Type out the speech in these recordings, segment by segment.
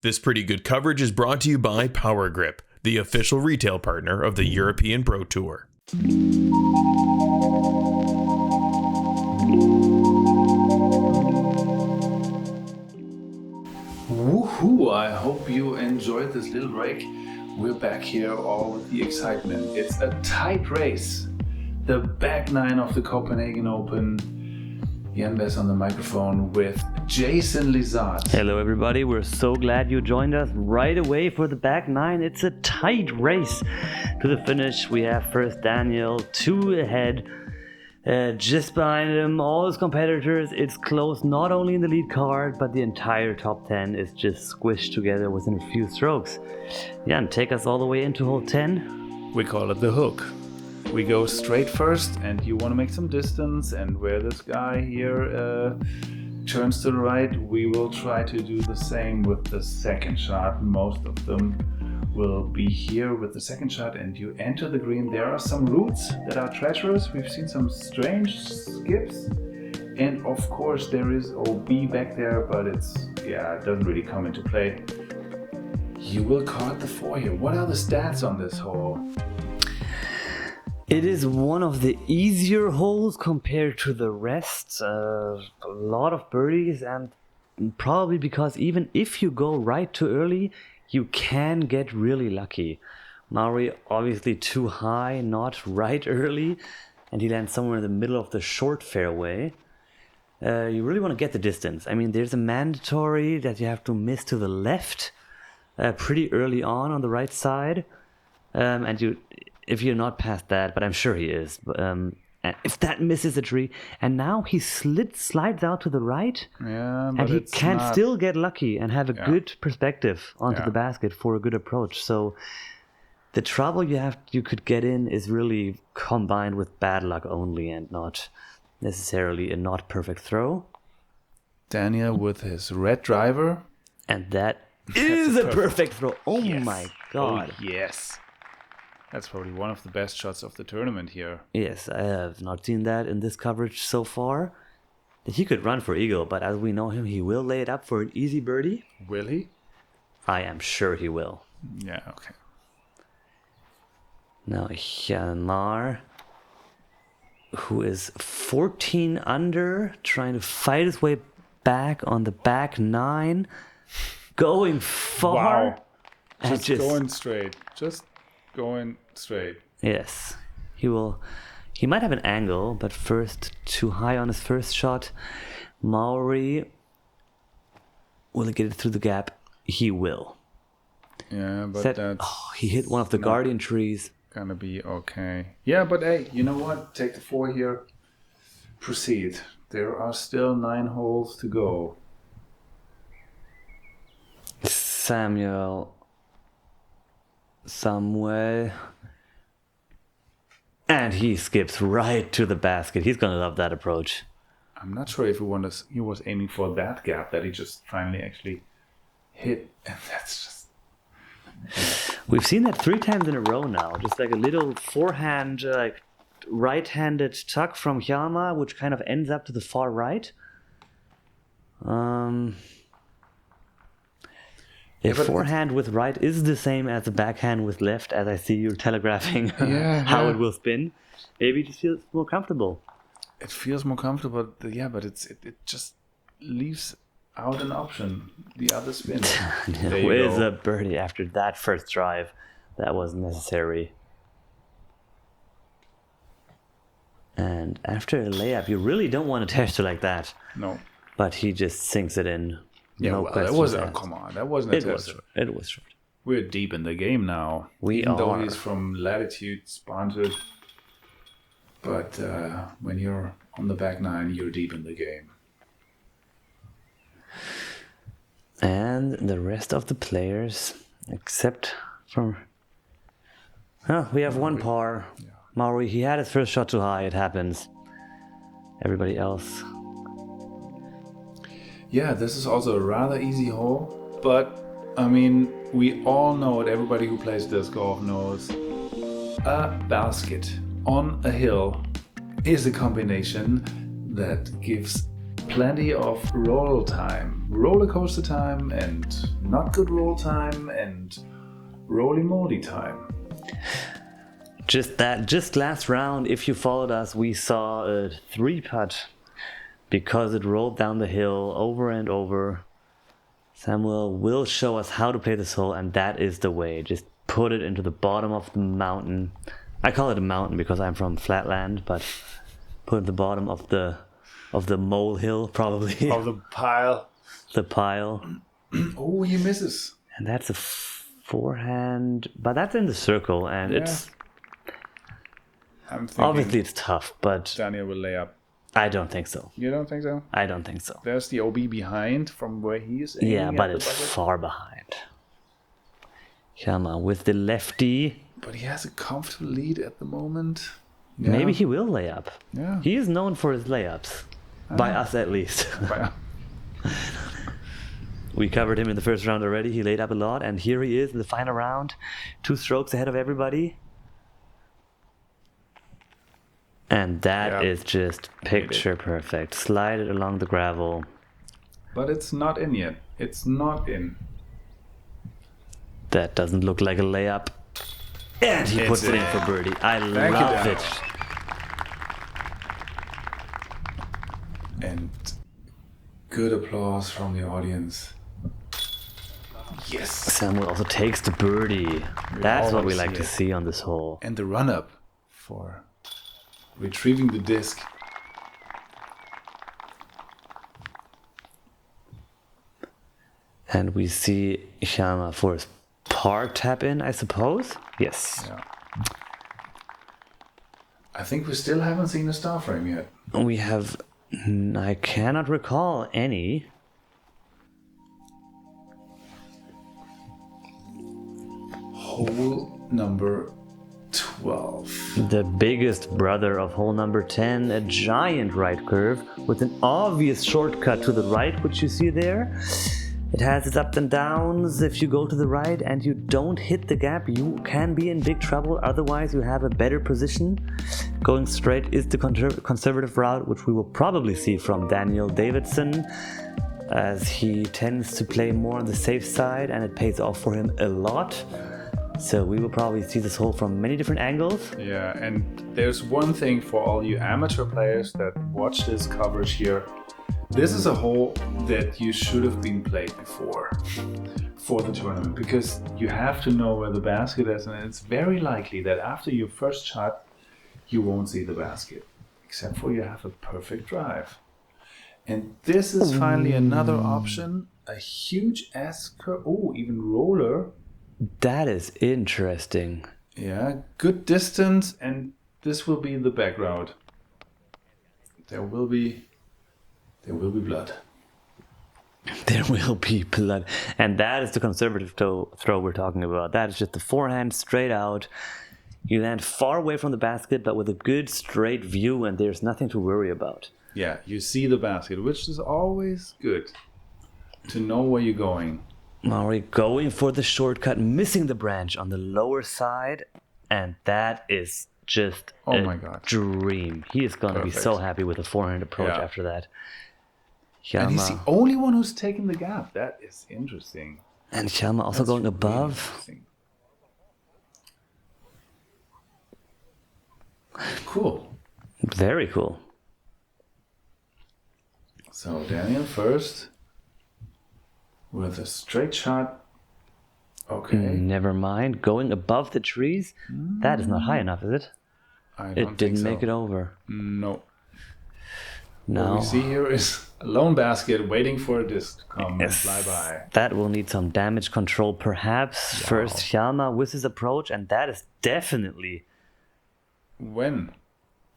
This pretty good coverage is brought to you by Power Grip, the official retail partner of the European Pro Tour. Woohoo! I hope you enjoyed this little break. We're back here all with the excitement. It's a tight race. The back nine of the Copenhagen Open. Jan on the microphone with Jason Lizotte. Hello everybody, we're so glad you joined us right away for the back nine. It's a tight race to the finish. We have first Daniel 2 ahead, just behind him all his competitors. It's close not only in the lead card, but the entire top 10 is just squished together within a few strokes. Jan, take us all the way into hole 10. We call it the hook. We go straight first, and you want to make some distance, and where this guy here turns to the right, we will try to do the same with the second shot. Most of them will be here with the second shot, and you enter the green. There are some routes that are treacherous. We've seen some strange skips, and of course there is OB back there, but it doesn't really come into play. You will card the 4 here. What are the stats on this hole? It is one of the easier holes compared to the rest. A lot of birdies, and probably because even if you go right too early, you can get really lucky. Mauri obviously too high, not right early, and he lands somewhere in the middle of the short fairway. You really want to get the distance. I mean, there's a mandatory that you have to miss to the left pretty early on the right side, and if you're not past that, but I'm sure he is, and if that misses a tree, and now he slides out to the right, and he can still get lucky and have a good perspective onto the basket for a good approach. So the trouble you could get in is really combined with bad luck only, and not necessarily a not perfect throw. Daniel with his red driver, and that's a perfect throw. Oh yes. My God! Oh, yes. That's probably one of the best shots of the tournament here. Yes, I have not seen that in this coverage so far. He could run for eagle, but as we know him, he will lay it up for an easy birdie. Will he? I am sure he will. Yeah, okay. Now Hjalmar, who is 14 under, trying to fight his way back on the back nine, going far. Wow. And just going straight. Just going straight. Yes, he will. He might have an angle, but first too high on his first shot. Mauri, will he get it through the gap? He will. Yeah, but he hit one of the guardian trees. Gonna be okay. Yeah, but hey, you know what? Take the 4 here. Proceed. There are still 9 holes to go. Samuel, and he skips right to the basket. He's gonna love that approach. I'm not sure if he was aiming for that gap that he just finally actually hit, and that's just. We've seen that 3 times in a row now. Just like a little forehand, right-handed tuck from Hjalmar, which kind of ends up to the far right. If forehand with right is the same as the backhand with left, as I see you telegraphing how it will spin, maybe it just feels more comfortable. It feels more comfortable, but it just leaves out an option, the other spin. Where's a birdie after that first drive? That was necessary. And after a layup, you really don't want to test it like that. No. But he just sinks it in. Yeah, no that wasn't. Come on, that wasn't a test. It was short. We're deep in the game now. Even though he's from latitude sponsored, but when you're on the back nine, you're deep in the game. And the rest of the players, except from, we have one par. Yeah. Mauri, he had his first shot too high. It happens. Everybody else. Yeah, this is also a rather easy hole, but I mean, we all know it. Everybody who plays disc golf knows a basket on a hill is a combination that gives plenty of roller coaster time, and not good roll time, and roly moly time. Just last round, if you followed us, we saw a 3-putt because it rolled down the hill over and over. Samuel will show us how to play this hole, and that is the way. Just put it into the bottom of the mountain. I call it a mountain because I'm from Flatland, but put it at the bottom of the molehill, probably. Of the pile. The pile. Oh, he misses. And that's a forehand, but that's in the circle, and it's... I'm thinking obviously it's tough, but... Daniel will lay up. I don't think so. You don't think so? I don't think so. There's the OB behind from where he is aiming. Yeah, but at it's the bucket. far behind. Hjalmar with the lefty. But he has a comfortable lead at the moment. Yeah. Maybe he will lay up. Yeah. He is known for his layups. By us at least. We covered him in the first round already. He laid up a lot, and here he is in the final round. 2 strokes ahead of everybody. And that is just picture perfect. Slide it along the gravel. But it's not in yet. It's not in. That doesn't look like a layup. And he puts it in for birdie. I love it. And good applause from the audience. Yes. Samuel also takes the birdie. That's what we like to see on this hole. And the run-up for retrieving the disc. And we see Hjalmar for his par tap in, I suppose. Yes. Yeah. I think we still haven't seen a star frame yet. We have... I cannot recall any. Hole number 12. The biggest brother of hole number 10, a giant right curve with an obvious shortcut to the right, which you see there. It has its ups and downs. If you go to the right and you don't hit the gap, you can be in big trouble. Otherwise, you have a better position. Going straight is the conservative route, which we will probably see from Daniel Davidsson, as he tends to play more on the safe side, and it pays off for him a lot. So we will probably see this hole from many different angles. Yeah, and there's one thing for all you amateur players that watch this coverage here. This is a hole that you should have been played before for the tournament, because you have to know where the basket is, and it's very likely that after your first shot you won't see the basket, except for you have a perfect drive. And this is finally another option, a huge S-curve, even roller. That is interesting. Yeah, good distance, and this will be the back route. There will be blood. There will be blood. And that is the conservative throw we're talking about. That is just the forehand straight out. You land far away from the basket, but with a good straight view, and there's nothing to worry about. Yeah, you see the basket, which is always good to know where you're going. Mauri going for the shortcut, missing the branch on the lower side, and that is just my God, dream. He is going to be so happy with the forehand approach after that. Hjalmar. And he's the only one who's taken the gap. That is interesting. And Hjalmar also going above. Really cool. Very cool. So Daniel first with a straight shot. Okay. Never mind. Going above the trees. That is not high enough, is it? It didn't make it over. No. No. What we see here is a lone basket waiting for a disc to come and fly by. That will need some damage control, perhaps. Wow. First, Hjalmar with his approach, and that is definitely when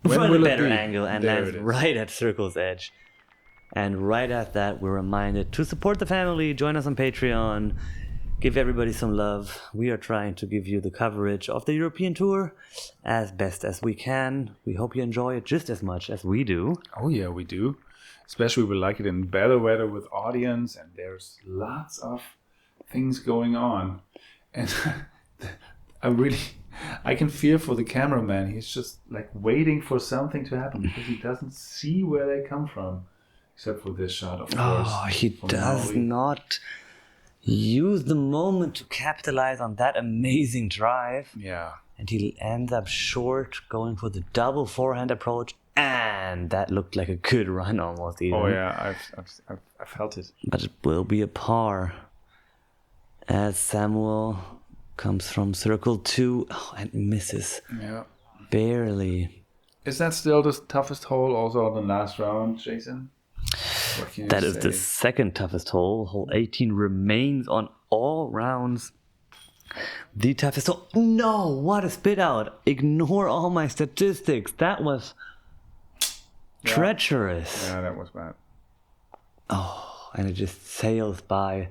from a better angle, and lands right at circle's edge. And right at that, we're reminded to support the family, join us on Patreon, give everybody some love. We are trying to give you the coverage of the European Tour as best as we can. We hope you enjoy it just as much as we do. Oh yeah, we do. Especially we like it in better weather with audience, and there's lots of things going on. And I can feel for the cameraman. He's just like waiting for something to happen because he doesn't see where they come from. Except for this shot, of course. Oh, he does Mauri. not use the moment to capitalize on that amazing drive. Yeah. And he ends up short, going for the double forehand approach. And that looked like a good run almost even. Oh yeah, I've felt it. But it will be a par. As Samuel comes from circle 2 and misses. Yeah. Barely. Is that still the toughest hole also on the last round, Jason? What can you That is say? the second toughest hole. Hole 18 remains on all rounds the toughest hole. No, what a spit out. Ignore all my statistics. That was treacherous. Yeah, that was bad. Oh, and it just sails by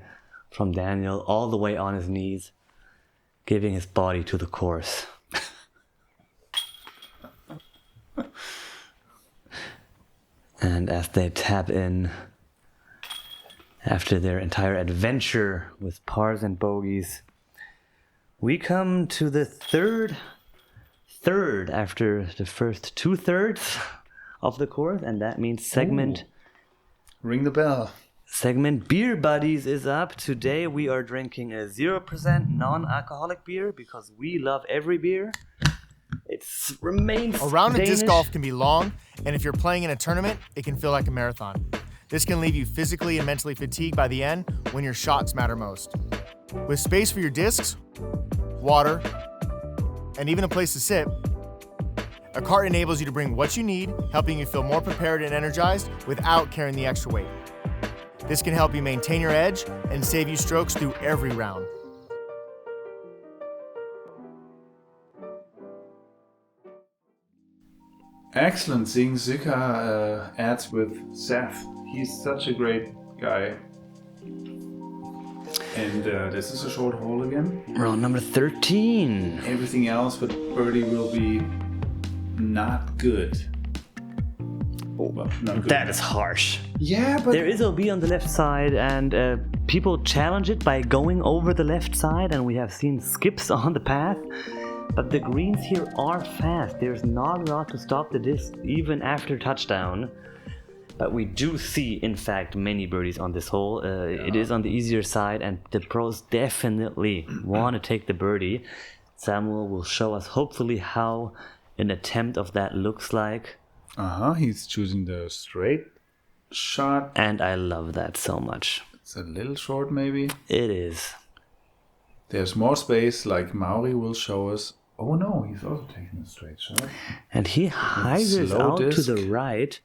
from Daniel all the way on his knees, giving his body to the course. And as they tap in after their entire adventure with pars and bogeys, we come to the third after the first 2/3 of the course, and that means segment Ring the bell. Segment Beer Buddies is up. Today we are drinking a 0% non-alcoholic beer because we love every beer. It remains A round of Danish. disc golf can be long, and if you're playing in a tournament, it can feel like a marathon. This can leave you physically and mentally fatigued by the end when your shots matter most. With space for your discs, water, and even a place to sit, a cart enables you to bring what you need, helping you feel more prepared and energized without carrying the extra weight. This can help you maintain your edge and save you strokes through every round. Excellent seeing Zuka ads with Seth. He's such a great guy. And this is a short hole again. Round number 13. Everything else but birdie will be not good. Well, not good. That is harsh. Yeah, but There is OB on the left side, and people challenge it by going over the left side, and we have seen skips on the path. But the greens here are fast. There's not a lot to stop the disc, even after touchdown. But we do see, in fact, many birdies on this hole. It is on the easier side, and the pros definitely want to take the birdie. Samuel will show us, hopefully, how an attempt of that looks like. he's choosing the straight shot. And I love that so much. It's a little short, maybe. It is. There's more space, like Mauri will show us. Oh no, he's also taking a straight shot. And he hyzers slow out to disc. the right,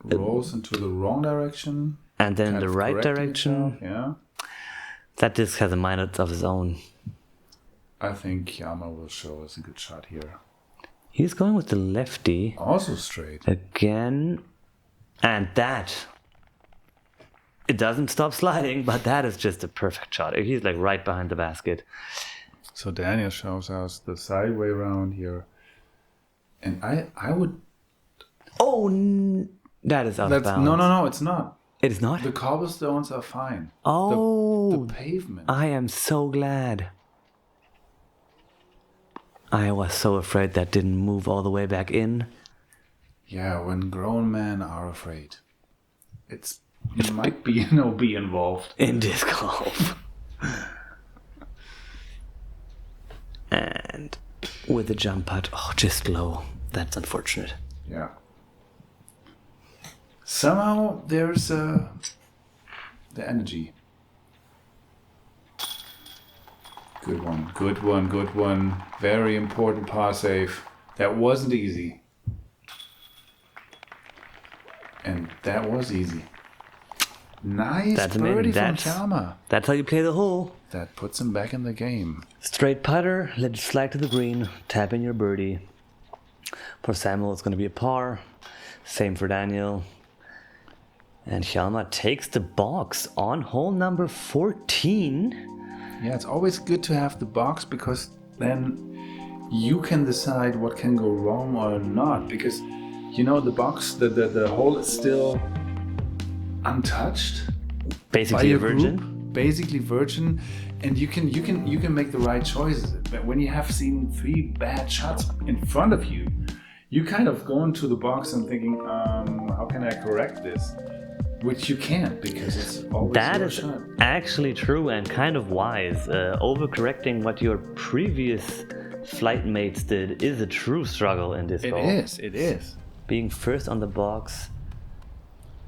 Rolls into the wrong direction. and then in kind the of right correcting direction. itself, Yeah. That disc has a mind of his own. I think Hjalmar will show us a good shot here. He's going with the lefty Also straight. again. And that... It doesn't stop sliding, but that is just a perfect shot. He's like right behind the basket. So Daniel shows us the sideway round here. And I would... That is out of That's, bounds. no, it's not. It is not? The cobblestones are fine. Oh, The pavement. I am so glad. I was so afraid that didn't move all the way back in. Yeah, when grown men are afraid. It might be an OB involved. In disc golf. And with the jump putt, just low. That's unfortunate. Yeah. Somehow there's the energy. Good one. Very important par save. That wasn't easy. And that was easy. Nice That's birdie amazing. from Hjalmar. That's how you play the hole. That puts him back in the game. Straight putter, let it slide to the green, tap in your birdie. For Samuel, it's going to be a par. Same for Daniel. And Hjalmar takes the box on hole number 14. Yeah, it's always good to have the box because then you can decide what can go wrong or not. Because, you know, the box, the hole is still untouched. Basically a virgin. Group, basically virgin, and you can make the right choices. But when you have seen 3 bad shots in front of you, you kind of go into the box and thinking, how can I correct this? Which you can't because it's always That your is shot. actually true and kind of wise. Overcorrecting what your previous flight mates did is a true struggle in this It hole. is. Being first on the box.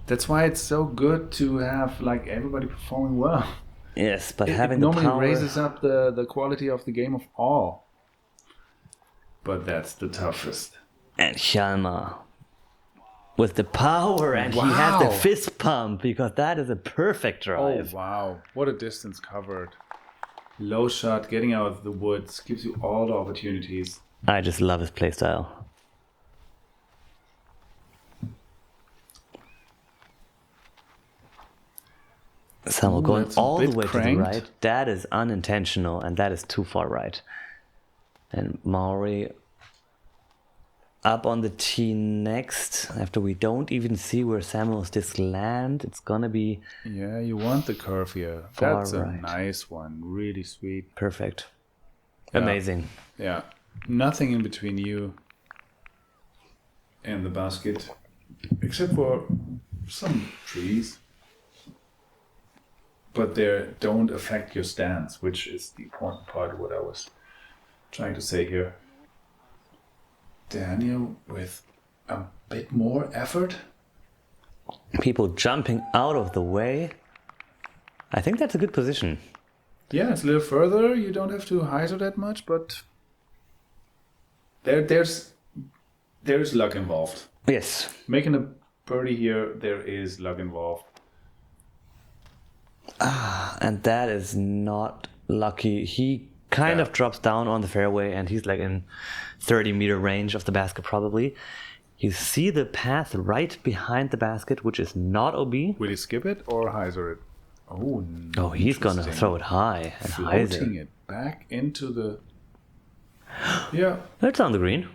That's why it's so good to have like everybody performing well. Yes, but It having the normally power... raises up the quality of the game of all. But that's the toughest. And Hjalmar with the power, and he has the Wow. fist pump because that is a perfect drive. Oh wow, what a distance covered. Low shot, getting out of the woods, gives you all the opportunities. I just love his playstyle. Samuel Ooh, going that's a all the bit way to the cranked. right. That is unintentional, and that is too far right. And Mauri up on the tee next. After we don't even see where Samuel's disc land, it's gonna be Yeah, you want the curve here. Far That's a right. nice one, really sweet. perfect. Yeah. Amazing. Yeah, nothing in between you and the basket, except for some trees. But they don't affect your stance, which is the important part of what I was trying to say here. Daniel with a bit more effort. People jumping out of the way. I think that's a good position. Yeah, it's a little further. You don't have to hyzer that much, but there's luck involved. Yes. Making a birdie here, there is luck involved. And that is not lucky. He kind Yeah. of drops down on the fairway and he's like in 30-meter range of the basket probably. You see the path right behind the basket, which is not OB. Will he skip it or hyzer it? Oh, Oh, he's gonna interesting. throw it high and Floating hyzer. it back into the... Yeah, It's on the green. he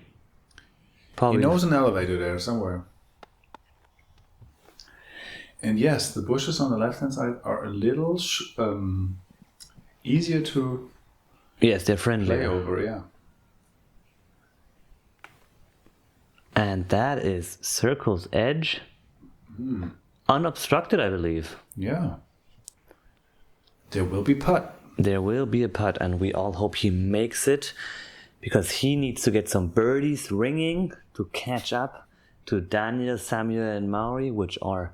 Probably. knows an elevator there somewhere. And yes, the bushes on the left-hand side are a little easier to Yes, they're friendly. play over, yeah. And that is Circle's edge. Unobstructed, I believe. Yeah. There will be putt. There will be a putt, and we all hope he makes it because he needs to get some birdies ringing to catch up to Daniel, Samuel, and Mauri, which are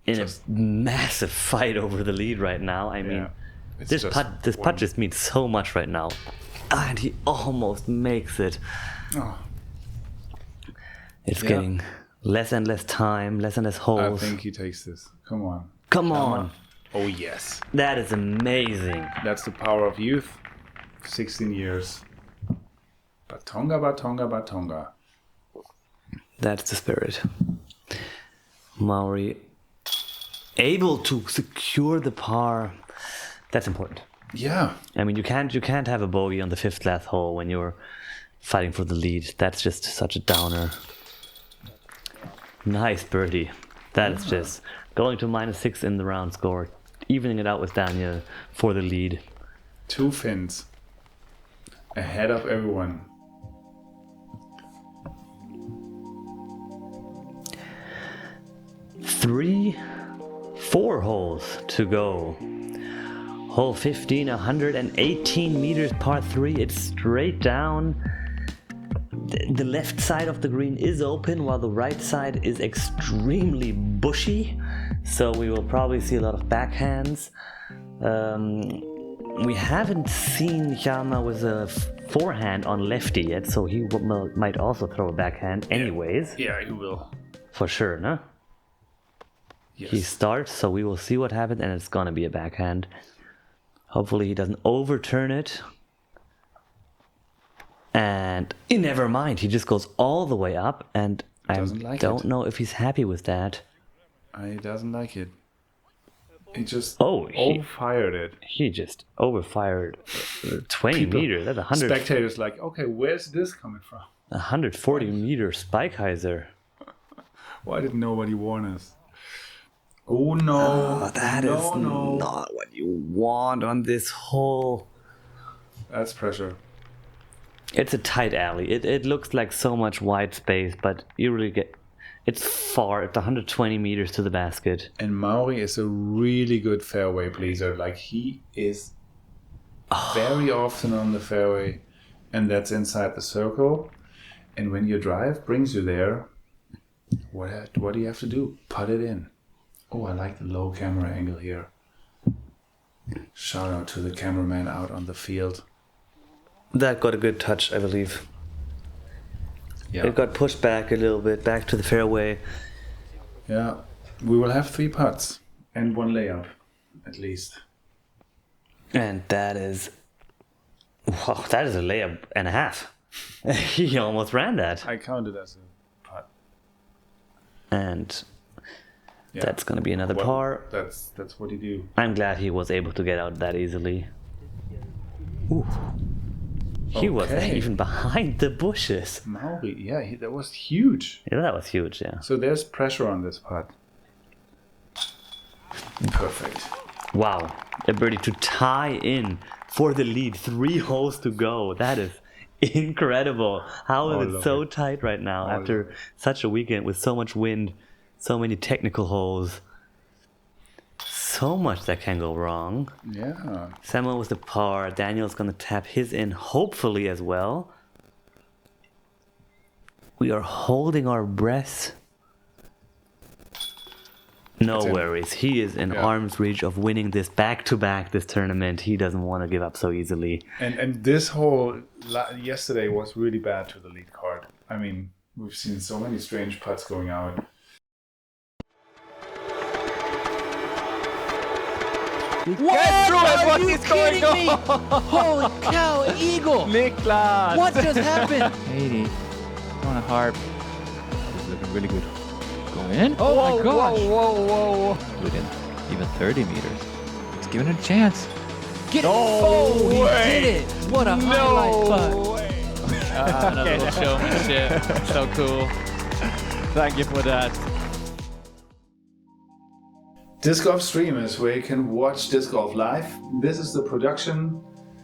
in a massive fight over the lead right now. I mean, It's this just putt one- just means so much right now, and he almost makes it. Oh, It's Yeah. getting less and less time, less and less I holes. think he takes this. Come on. Come on, Oh, yes. that is amazing. That's the power of youth. 16 years. Batonga, batonga, batonga. That's the spirit. Mauri able to secure the par. That's important. Yeah. I mean, you can't have a bogey on the fifth last hole when you're fighting for the lead. That's just such a downer. Nice birdie. That is just going to -6 in the round score, evening it out with Daniel for the lead. 2 fins. Ahead of everyone. Four holes to go. Hole 15, 118 meters, par 3. It's straight down. The left side of the green is open while the right side is extremely bushy. So we will probably see a lot of backhands. We haven't seen Hjalmar with a forehand on lefty yet, so he might also throw a backhand anyways. Yeah, he will. For sure, no? Yes. He starts, so we will see what happens, and it's gonna be a backhand. Hopefully he doesn't overturn it. And never mind, he just goes all the way up, and I Doesn't like don't it. know if he's happy with that. He doesn't like it. He just Oh, he- fired it. He just overfired 20 People- meters. That's 100, Spectators like, okay, where's this coming from? 140 meter spike hyzer. Why did nobody warn us? Oh no! That is not what you want on this hole. That's pressure. It's a tight alley. It looks like so much wide space, but you really It's far. It's 120 meters to the basket. And Mauri is a really good fairway pleaser. Like, he is very often on the fairway, and that's inside the circle. And when your drive brings you there, what do you have to do? Put it in. Oh, I like the low camera angle here. Shout out to the cameraman out on the field. That got a good touch, I believe. Yeah. It got pushed back a little bit, back to the fairway. Yeah. We will have 3 putts and 1 layup, at least. And that is... Wow, that is a layup and a half. He almost ran that. I counted as a putt. And Yeah. that's going to be another Well, par. That's what you do. I'm glad he was able to get out that easily. Ooh. He was Okay. even behind the bushes. Mauri, yeah, that was huge. Yeah, that was huge, yeah. So there's pressure on this putt. Perfect. Wow. A birdie to tie in for the lead. 3 holes to go. That is incredible. How I is it love so it. tight right now I after love it. such a weekend with so much wind, so many technical holes? So much that can go wrong. Yeah. Samuel with the par. Daniel's gonna tap his in, hopefully as well. We are holding our breath. No It's in. worries. He is in Yeah. arm's reach of winning this back-to-back, this tournament. He doesn't want to give up so easily. And this hole yesterday was really bad to the lead card. I mean, we've seen so many strange putts going out. What? Are you kidding me? Holy cow, an eagle! Niklas! What just happened? 80 on a harp. This is looking really good. Go in. Oh my my gosh! Whoa. Within even 30 meters. He's giving it a chance. Get it! Oh, he did it! What a highlight putt! Another little showmanship. So cool. Thank you for that. Disc Golf Stream is where you can watch disc golf live. This is the production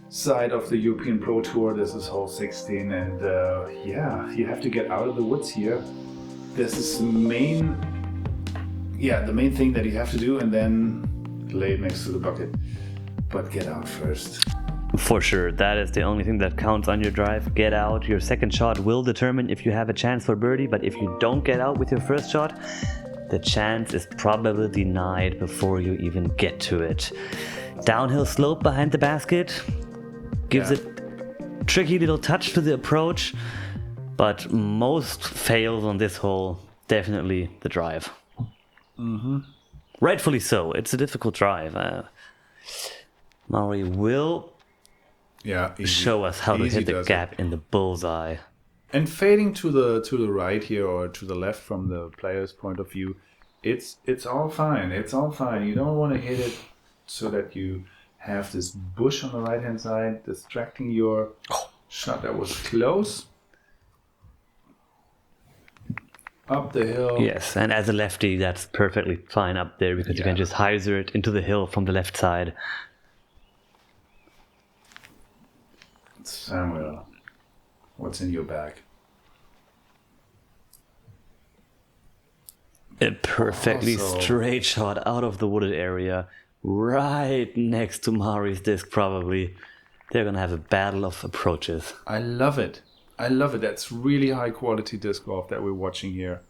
side of the European Pro Tour. This is hole 16, and yeah, you have to get out of the woods here. This is the main thing that you have to do, and then lay it next to the bucket. But get out first. For sure, that is the only thing that counts on your drive. Get out. Your second shot will determine if you have a chance for birdie, but if you don't get out with your first shot, the chance is probably denied before you even get to it. Downhill slope behind the basket gives it tricky little touch to the approach, but most fails on this hole, definitely the drive. Rightfully so. It's a difficult drive. Mauri will Yeah, easy. show us how to Easy hit the does it. gap in the bullseye. And fading to the right here, or to the left from the player's point of view, it's all fine. It's all fine. You don't want to hit it so that you have this bush on the right hand side distracting your shot. That was close. Up the hill. Yes, and as a lefty, that's perfectly fine up there because you can Yeah. just hyzer it into the hill from the left side. Samuel, what's in your bag? A perfectly Also- straight shot out of the wooded area, right next to Mauri's disc, probably. They're gonna have a battle of approaches. I love it. I love it. That's really high quality disc golf that we're watching here.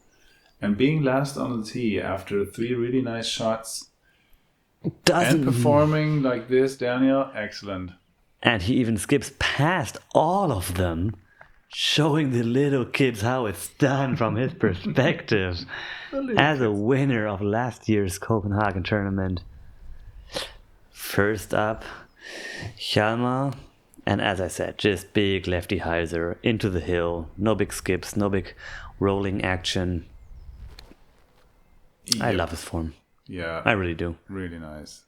And being last on the tee after 3 really nice shots Doesn't and performing like this, Daniel, excellent. And he even skips past all of them, showing the little kids how it's done from his perspective as a winner of last year's Copenhagen tournament. First up, Hjalmar, and as I said, just big lefty hyzer into the hill. No big skips, no big rolling action. I Yep. love his form. Yeah, I really do. really nice.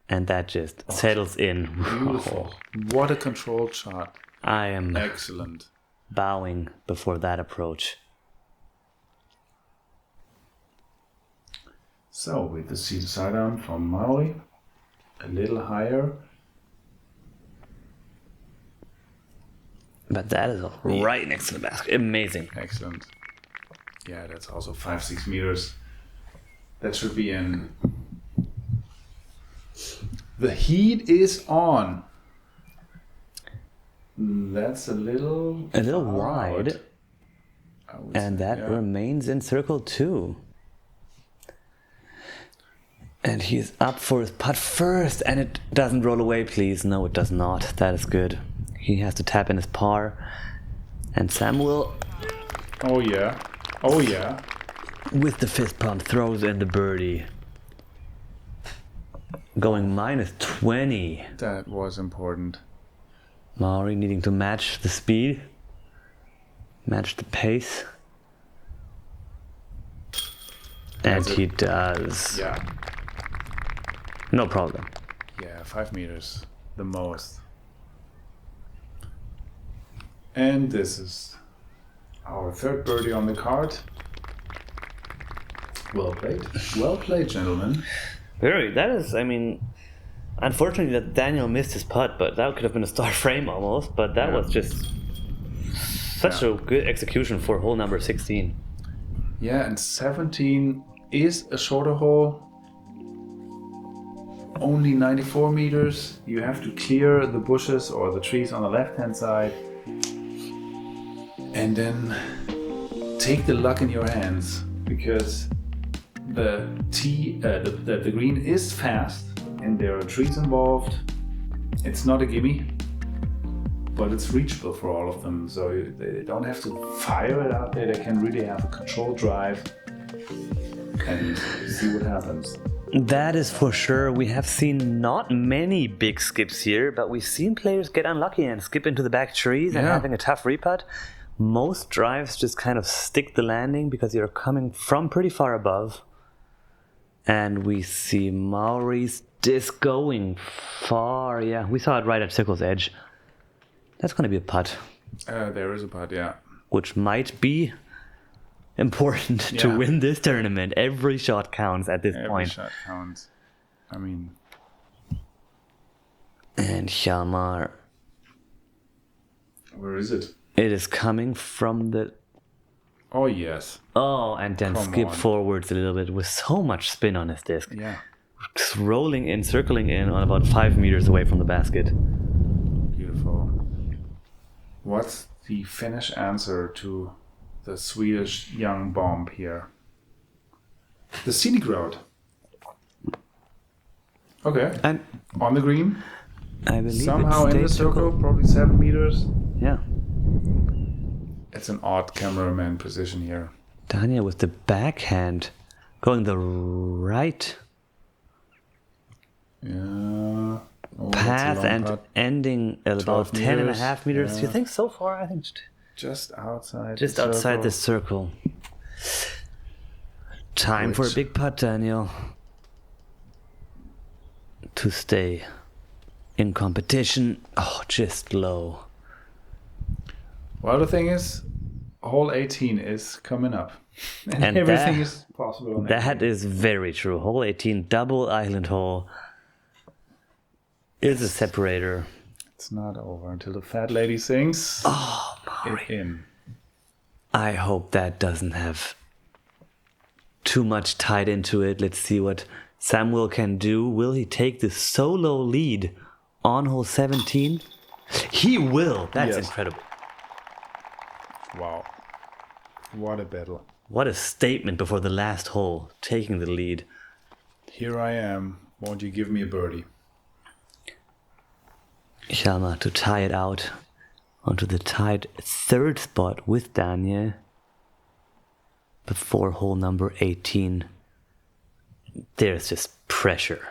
And that just settles in. Beautiful. What a controlled shot. I am Excellent. bowing before that approach. So with the seat side down from Maui, a little higher. But that is right next to the basket. Amazing. Excellent. Yeah, that's also 5-6 meters. That should be in. The heat is on. That's a little wide. And that remains in circle 2. And he's up for his putt first, and it doesn't roll away, please. No, it does not. That is good. He has to tap in his par. And Samuel, Oh yeah. Oh yeah. with the fist pump, throws in the birdie. Going minus 20. That was important. Mauri needing to match the speed. Match the pace. And he does. Yeah. No problem. Yeah, 5 meters. The most. And this is our third birdie on the card. Well played. Well played, gentlemen. That is, unfortunately that Daniel missed his putt, but that could have been a star frame almost, but that was just such a good execution for hole number 16. Yeah, and 17 is a shorter hole. Only 94 meters. You have to clear the bushes or the trees on the left-hand side. And then take the luck in your hands, because the green is fast and there are trees involved. It's not a gimme, but it's reachable for all of them. So they don't have to fire it out there. They can really have a controlled drive and see what happens. That is for sure. We have seen not many big skips here, but we've seen players get unlucky and skip into the back trees and having a tough reputt. Most drives just kind of stick the landing because you're coming from pretty far above. And we see Mauri's disc going far. Yeah, we saw it right at circle's edge. That's going to be a putt. There is a putt, yeah. Which might be important to win this tournament. Every shot counts at this point. Every shot counts. I mean... And Hjalmar... Where is it? It is coming from the... Oh, yes. Oh, and then skip forwards a little bit with so much spin on his disc. Yeah. Just rolling in, circling in on about 5 meters away from the basket. Beautiful. What's the Finnish answer to the Swedish young bomb here? The scenic road. Okay. And on the green. I believe somehow in the circle, probably 7 meters. Yeah. It's an odd cameraman position here. Daniel with the backhand going the right path and putt. Ending at about 10.5 meters. Do you think so far? I think just outside. Just outside the circle. Time for a big putt, Daniel. To stay in competition. Oh, just low. Well, the thing is, hole 18 is coming up. And everything is possible. That is very true. Hole 18, double island hole, is a separator. It's not over until the fat lady sings. Oh, Mauri. In. I hope that doesn't have too much tied into it. Let's see what Samuel can do. Will he take the solo lead on hole 17? He will. That's incredible. Wow. What a battle. What a statement before the last hole, taking the lead. Here I am. Won't you give me a birdie? Hjalmar to tie it out onto the tied third spot with Daniel before hole number 18. There's just pressure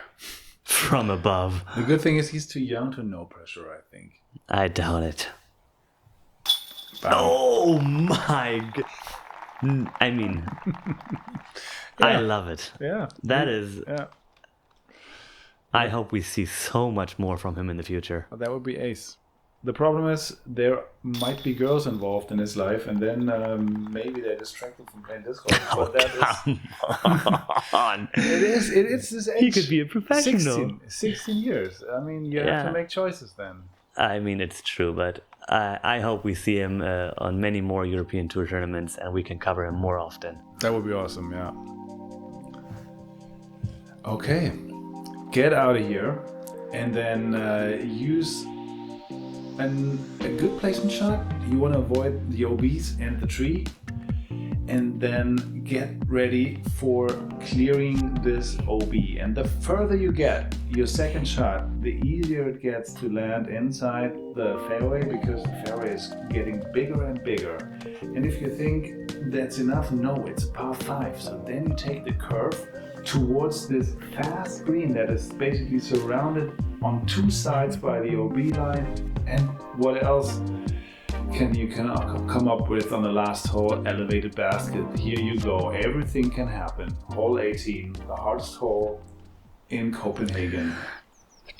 from above. The good thing is he's too young to know pressure, I think. I doubt it. Bam. Oh my god. I mean, I love it. Yeah. That is... Yeah. I hope we see so much more from him in the future. Well, that would be ace. The problem is there might be girls involved in his life, and then maybe they're distracted from playing disc golf. Oh, come on. It's his age. He could be a professional. 16 years. I mean, you have to make choices then. I mean, it's true, but I hope we see him on many more European Tour tournaments and we can cover him more often. That would be awesome, yeah. Okay, get out of here and then use a good placement shot. You want to avoid the OBs and the tree, and then get ready for clearing this OB. And the further you get your second shot, the easier it gets to land inside the fairway, because the fairway is getting bigger and bigger. And if you think that's enough, no, it's a par 5. So then you take the curve towards this fast green that is basically surrounded on 2 sides by the OB line. And what else can you come up with on the last hole? Elevated basket. Here you go. Everything can happen. Hole 18, the hardest hole in Copenhagen.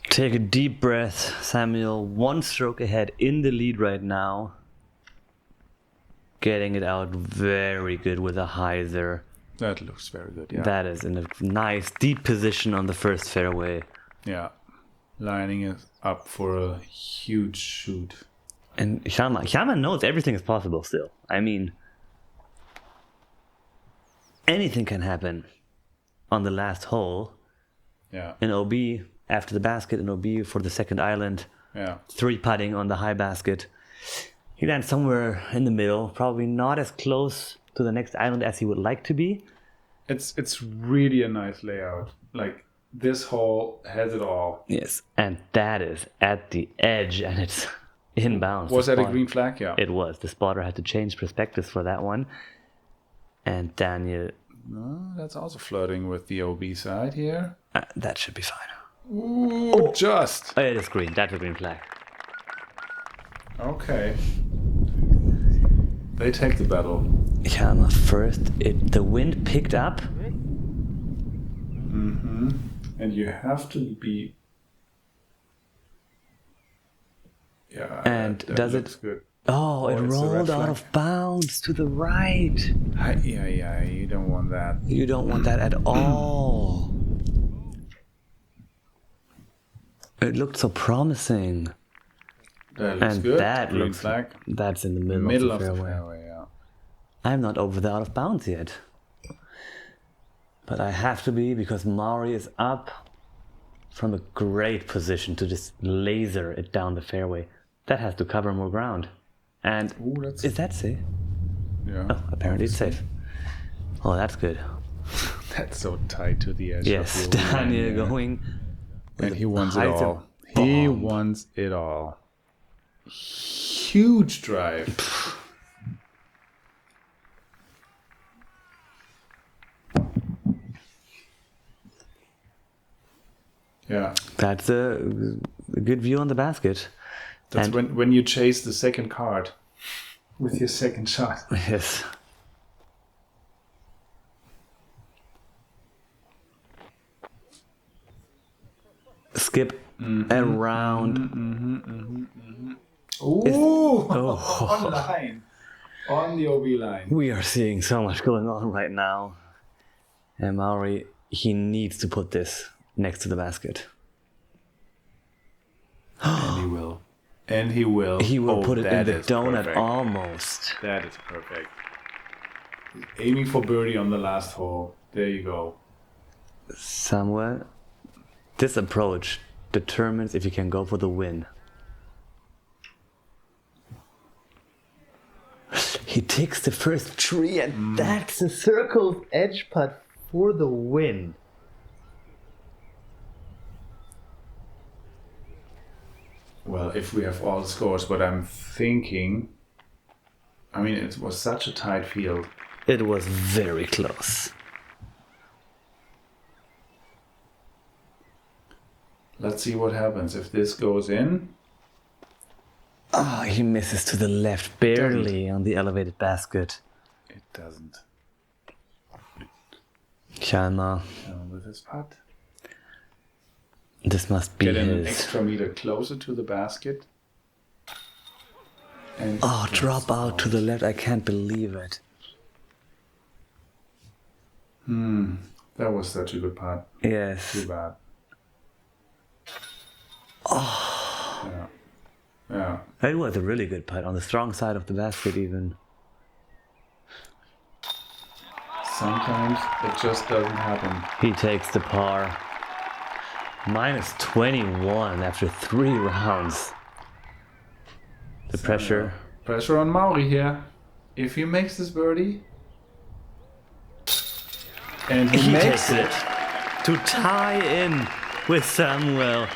Take a deep breath, Samuel. 1 stroke ahead in the lead right now. Getting it out very good with a hyzer. That looks very good, yeah. That is in a nice deep position on the first fairway. Yeah. Lining it up for a huge shoot. And Hjalmar knows everything is possible still. I mean, anything can happen on the last hole. Yeah. An OB after the basket, an OB for the second island. Yeah. 3 putting on the high basket. He lands somewhere in the middle, probably not as close to the next island as he would like to be. It's really a nice layout. Like, this hole has it all. Yes, and that is at the edge, and it's inbounds. Was that a green flag? Yeah. It was. The spotter had to change perspectives for that one. And Daniel... No, that's also flirting with the OB side here. that should be fine. Ooh, just. Oh, it is green. That's a green flag. Okay. They take the battle. Hjalmar first. The wind picked up. Mm-hmm. And you have to be... Yeah. And that does looks it... good. Oh, it it's a red rolled out flag. of bounds to the right. Yeah, you don't want that. You don't want that at all. It looked so promising. That looks And good. that Green looks... flag. That's in the middle, Middle of the fairway. yeah. I'm not over the out of bounds yet. But I have to be, because Mauri is up from a great position to just laser it down the fairway. That has to cover more ground. And Ooh, that's... is that safe? Yeah. Oh, apparently it's safe. Oh, that's good. That's so tight to the edge. Yes, of the line, Daniel yeah. going. And he wants it Heiser all. He bomb. wants it all. Huge drive. Yeah. That's a good view on the basket. That's And- when you chase the second card with your second shot. Yes. Skip around. Ooh! Oh. On line. On the OB line. We are seeing so much going on right now. And Mauri, he needs to put this next to the basket. And he will. And he will. He will put it in that the is donut perfect. almost. That is perfect. He's aiming for birdie on the last hole. There you go. Somewhere. This approach determines if you can go for the win. He takes the first tree, and that's a circled edge putt for the win. Well, if we have all scores, but I'm thinking... I mean, it was such a tight field. It was very close. Let's see what happens. If this goes in... Oh, he misses to the left, barely on the elevated basket. It doesn't. Hjalmar, With his putt. this must be Get in an his. extra meter closer to the basket. And Oh, drop out to the left. I can't believe it. That was such a good putt. Yes. Too bad. Oh. Yeah. Yeah. It was a really good putt on the strong side of the basket even. Sometimes it just doesn't happen. He takes the par. Minus 21 after 3 rounds. The pressure. Pressure on Mauri here. If he makes this birdie. And he makes takes it to tie in with Samuel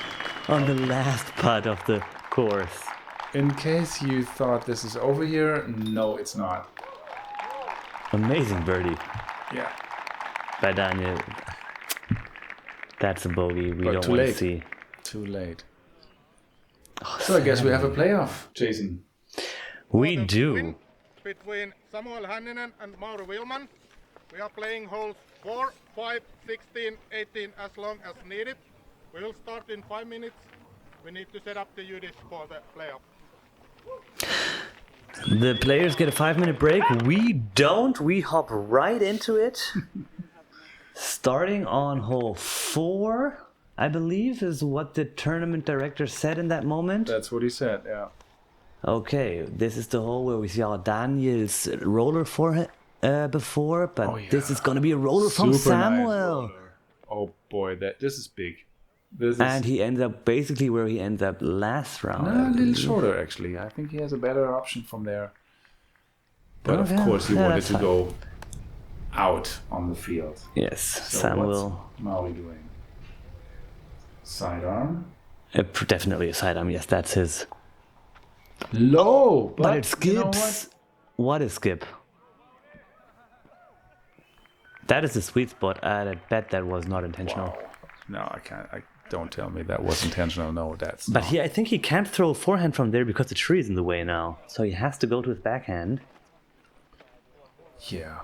on the last putt of the course. In case you thought this is over here, no, it's not. Amazing birdie Yeah. by Daniel. That's a bogey we But don't too want to late. see. Too late. So I guess we have a playoff, Jason. We do. Between Samuel Hänninen and Mauri Villmann. We are playing holes 4, 5, 16, 18 as long as needed. We will start in 5 minutes. We need to set up the units for the playoff. The players get a 5-minute break. We don't. We hop right into it. Starting on hole 4, I believe, is what the tournament director said in that moment. That's what he said, yeah. Okay, this is the hole where we saw Daniel's roller for before, but this is going to be a roller from Super nice Samuel. roller. Oh boy, this is big. And he ends up basically where he ends up last round. A little shorter, actually. I think he has a better option from there. But of course, he wanted that's to fine. go out on the field. Yes, So Samuel. what's Mauri doing? Sidearm. Definitely a sidearm. Yes, that's his. Low, But it skips. you know what? What a skip. That is the sweet spot. I bet that was not intentional. Wow. No, I can't. Don't tell me that was intentional. No, that's But not. I think he can't throw a forehand from there because the tree is in the way now. So he has to go to his backhand. Yeah.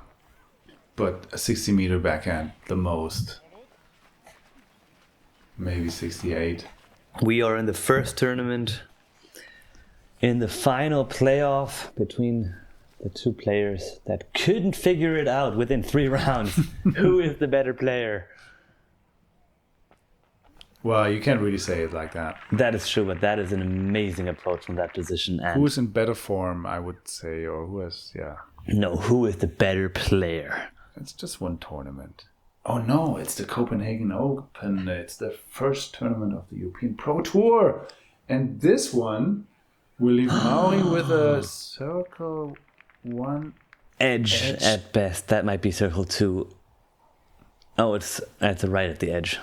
But a 60-meter backhand, the most. Maybe 68. We are in the first tournament. In the final playoff between the two players that couldn't figure it out within 3 rounds. Who is the better player? Well, you can't really say it like that. That is true, but that is an amazing approach from that position. And Who's in better form, I would say, or who has, yeah. no, who is the better player? It's just one tournament. Oh no, it's the Copenhagen Open. It's the first tournament of the European Pro Tour. And this one will leave Mauri with a circle 1 Edge at best. That might be circle 2. Oh, it's right at the edge.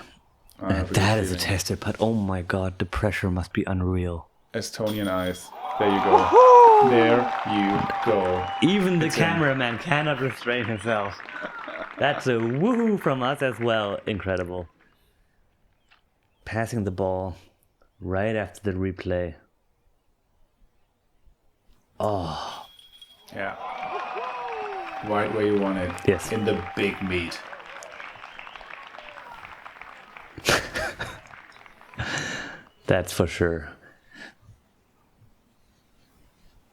That is a tester putt. Oh my god, the pressure must be unreal. Estonian eyes. There you go. There you go. Even the cameraman cannot restrain himself. That's a woohoo from us as well. Incredible. Passing the ball right after the replay. Oh, Yeah. Right where you want it. Yes. In the big meat. that's for sure.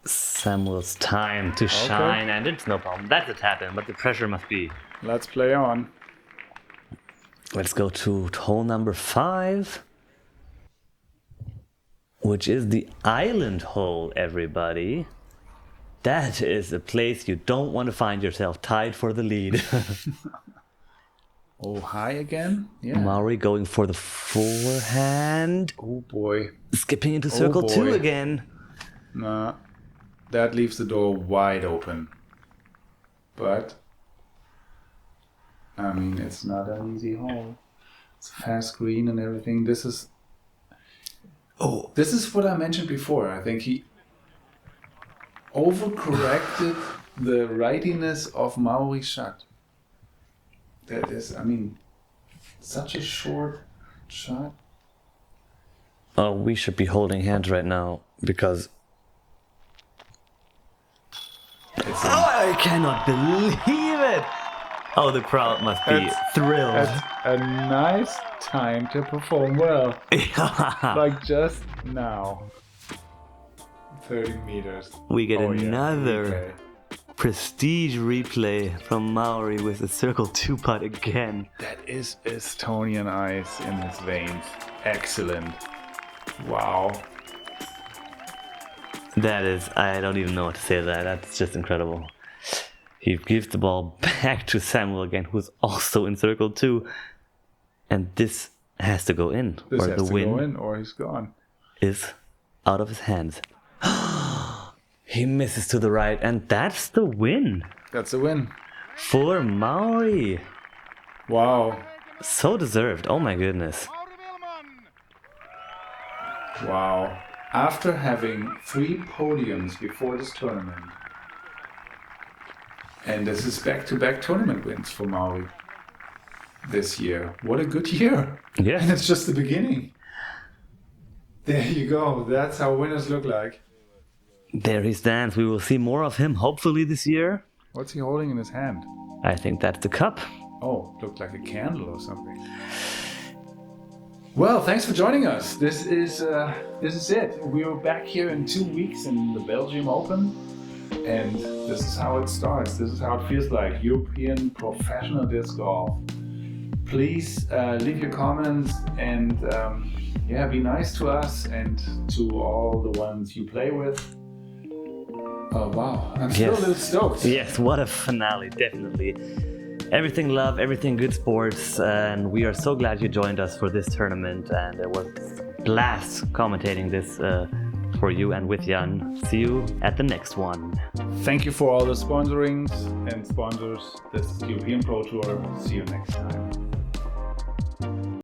Samuel's time to shine, and it's no problem. That's a tap in, but the pressure must be. Let's play on. Let's go to hole number 5, which is the island hole, everybody. That is a place you don't want to find yourself tied for the lead. Oh, high again? Yeah. Mauri going for the forehand. Oh boy. Skipping into circle 2 boy. again. Nah. That leaves the door wide open. But I mean, it's not an easy hole. It's a fast green and everything. This is what I mentioned before. I think he overcorrected the rightiness of Mauri's shot. That is, I mean, such a short shot. Oh, we should be holding hands right now because I cannot believe it. Oh, the crowd must be thrilled. That's a nice time to perform well. Like just now. 30 meters. We get Oh, yeah. another Okay. prestige replay from Mauri with a circle 2 putt again. That is Estonian ice in his veins. Excellent. Wow. That is, I don't even know what to say to that. That's just incredible. He gives the ball back to Samuel again, who's also in circle 2. And this has to go in. This or has the to win go in, or he's gone. is out of his hands. He misses to the right, and that's the win That's a win. for Mauri. Wow. So deserved. Oh my goodness. Mauri Villmann. Wow. After having 3 podiums before this tournament, and this is back-to-back tournament wins for Mauri this year. What a good year. Yes. And it's just the beginning. There you go. That's how winners look like. There he stands. We will see more of him hopefully this year. What's he holding in his hand? I think that's the cup. Oh, looked like a candle or something. Well, thanks for joining us. This is it. We're back here in 2 weeks in the Belgium Open, and this is how it starts. This is how it feels like European professional disc golf. Please leave your comments and be nice to us and to all the ones you play with. Oh wow, I'm still a little stoked. Yes, what a finale, definitely. Everything love, everything good sports, and we are so glad you joined us for this tournament, and it was a blast commentating this for you and with Jan. See you at the next one. Thank you for all the sponsorings and sponsors. This is European Pro Tour. See you next time.